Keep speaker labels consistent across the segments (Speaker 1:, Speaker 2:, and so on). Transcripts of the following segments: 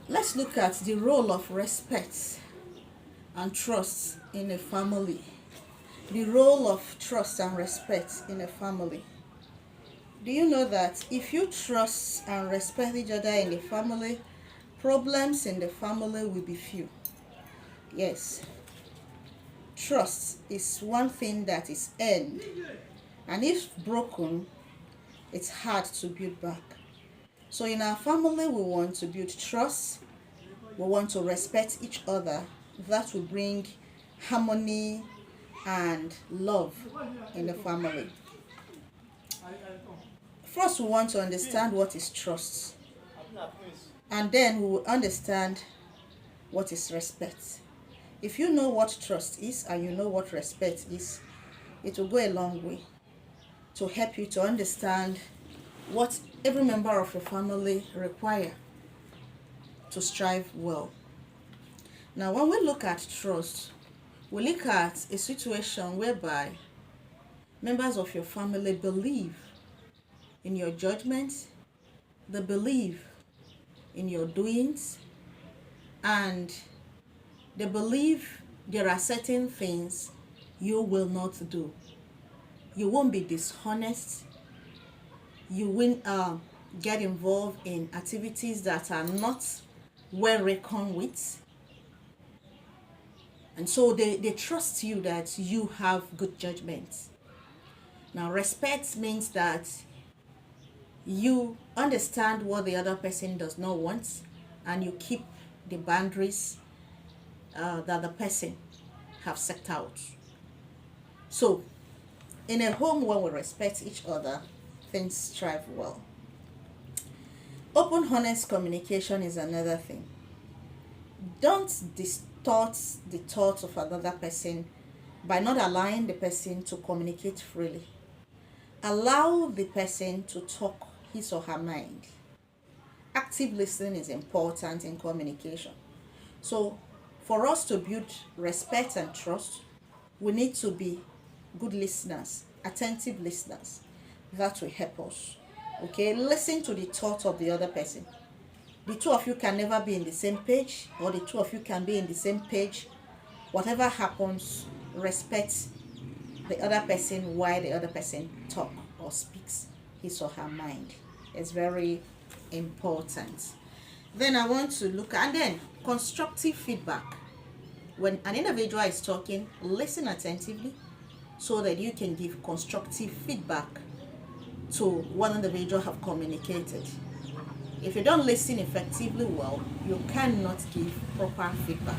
Speaker 1: Let's look at the role of respect and trust in a family. The role of trust and respect in a family. Do you know that if you trust and respect each other in the family, problems in the family will be few? Yes, trust is one thing that is earned, and if broken, it's hard to build back. So in our family, we want to build trust, we want to respect each other. That will bring harmony and love in the family. First, we want to understand what is trust, and then we will understand what is respect. If you know what trust is and you know what respect is, it will go a long way to help you to understand what every member of your family require to strive well. Now, when we look at trust, we look at a situation whereby members of your family believe in your judgment, they believe in your doings, and they believe there are certain things you will not do. You won't be dishonest. You won't get involved in activities that are not well reckoned with. And so they trust you that you have good judgment. Now, respect means that you understand what the other person does not want, and you keep the boundaries that the person have set out. So, in a home where we respect each other, things thrive well. Open, honest communication is another thing. Don't distort the thoughts of another person by not allowing the person to communicate freely. Allow the person to talk his or her mind. Active listening is important in communication. So, for us to build respect and trust, we need to be good listeners, attentive listeners. That will help us. Okay, listen to the thoughts of the other person. The two of you can never be in the same page, or the two of you can be in the same page. Whatever happens, respect the other person while the other person talk or speaks his or her mind. It's very important. Then I want to look at, and then constructive feedback. When an individual is talking, listen attentively so that you can give constructive feedback to what individual have communicated. If you don't listen effectively well, you cannot give proper feedback.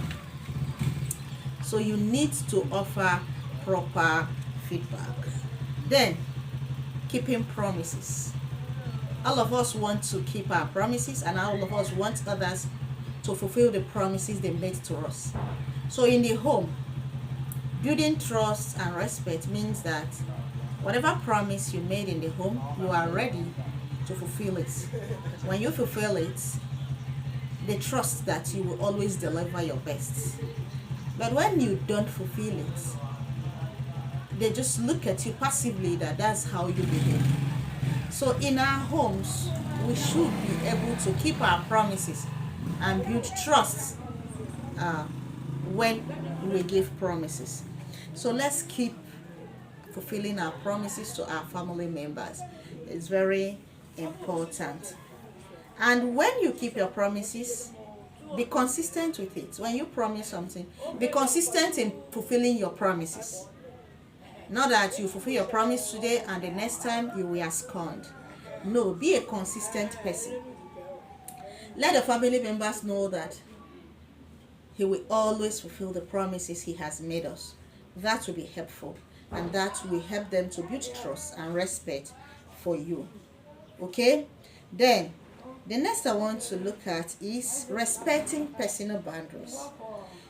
Speaker 1: So you need to offer proper feedback. Then, keeping promises. All of us want to keep our promises, and all of us want others to fulfill the promises they made to us. So in the home, building trust and respect means that whatever promise you made in the home, you are ready to fulfill it. When you fulfill it, they trust that you will always deliver your best. But when you don't fulfill it, they just look at you passively that that's how you behave. So in our homes, we should be able to keep our promises and build trust when we give promises. So let's keep fulfilling our promises to our family members. It's very important. And when you keep your promises, be consistent with it. When you promise something, be consistent in fulfilling your promises. Not that you fulfill your promise today and the next time you will abscond. No, be a consistent person. Let the family members know that he will always fulfill the promises he has made us. That will be helpful, and that will help them to build trust and respect for you. Okay? Then, the next I want to look at is respecting personal boundaries.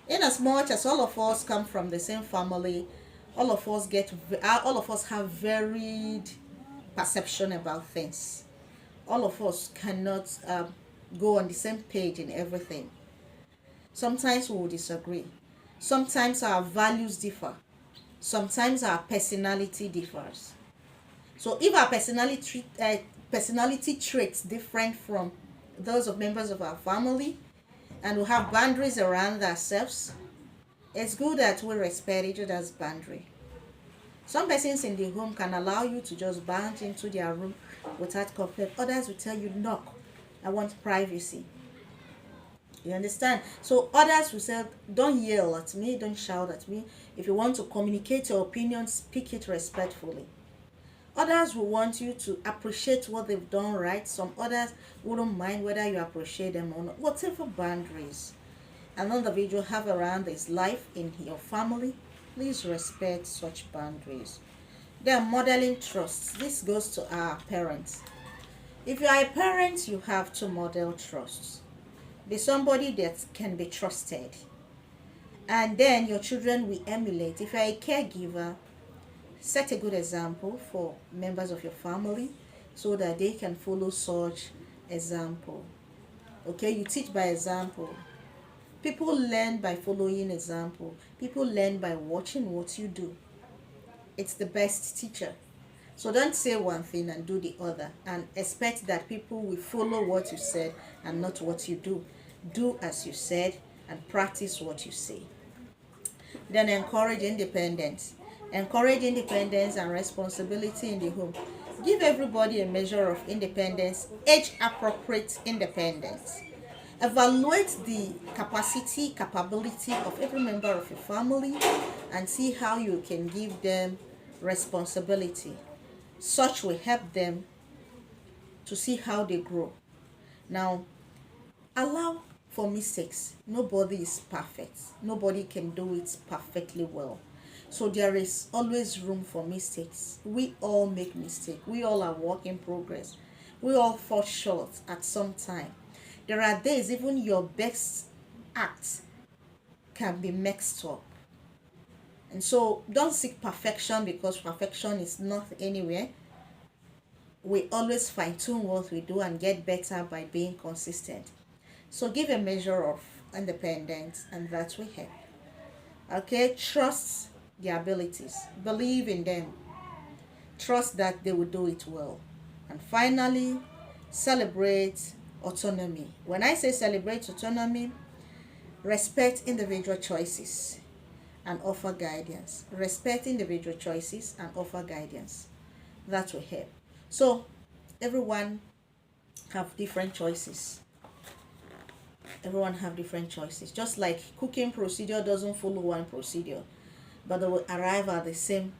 Speaker 1: In as much as all of us come from the same family, all of us have varied perception about things. All of us cannot go on the same page in everything. Sometimes we will disagree. Sometimes our values differ. Sometimes our personality differs. So if our personality traits different from those of members of our family, and we have boundaries around ourselves, it's good that we respect each other's boundary. Some persons in the home can allow you to just bounce into their room without complaint. Others will tell you, knock, I want privacy. You understand? So others will say, don't yell at me, don't shout at me. If you want to communicate your opinion, speak it respectfully. Others will want you to appreciate what they've done right. Some others wouldn't mind whether you appreciate them or not. Whatever boundaries an individual have around his life in your family, please respect such boundaries. Then modeling trust. This goes to our parents. If you are a parent, you have to model trust. Be somebody that can be trusted. And then your children will emulate. If you are a caregiver, set a good example for members of your family so that they can follow such example. Okay, you teach by example. People learn by following example. People learn by watching what you do. It's the best teacher. So don't say one thing and do the other and expect that people will follow what you said and not what you do. Do as you said and practice what you say. Then encourage independence. Encourage independence and responsibility in the home. Give everybody a measure of independence, age appropriate independence. Evaluate the capability of every member of your family and see how you can give them responsibility. Such will help them to see how they grow. Now, allow for mistakes. Nobody is perfect. Nobody can do it perfectly well. So there is always room for mistakes. We all make mistakes. We all are work in progress. We all fall short at some time. There are days even your best act can be messed up. And so don't seek perfection because perfection is not anywhere. We always fine tune what we do and get better by being consistent. So give a measure of independence and that will help. Okay, trust their abilities. Believe in them. Trust that they will do it well. And finally, celebrate autonomy. When I say celebrate autonomy, respect individual choices and offer guidance. Respect individual choices and offer guidance. That will help. So everyone have different choices. Everyone have different choices. Just like cooking procedure doesn't follow one procedure, but they will arrive at the same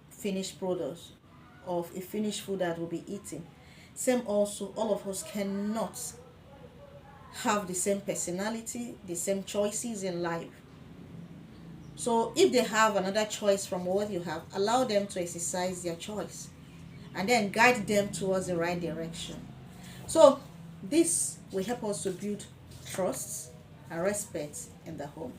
Speaker 1: finished product of a finished food that will be eaten. Same also, all of us cannot have the same personality, the same choices in life. So if they have another choice from what you have, allow them to exercise their choice and then guide them towards the right direction. So this will help us to build trust and respect in the home.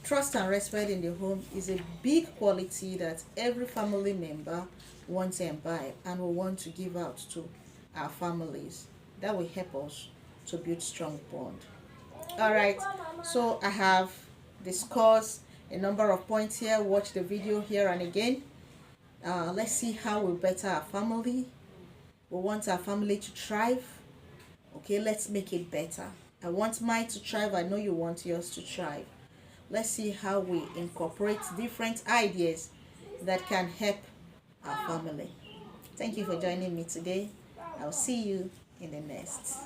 Speaker 1: Trust and respect in the home is a big quality that every family member wants to imbibe and will want to give out to our families. That will help us to build strong bond. All right, so I have discussed a number of points here. Watch the video here and again. Let's see how we better our family. We want our family to thrive. Okay, let's make it better. I want mine to thrive. I know you want yours to thrive. Let's see how we incorporate different ideas that can help our family. Thank you for joining me today. I'll see you in the next.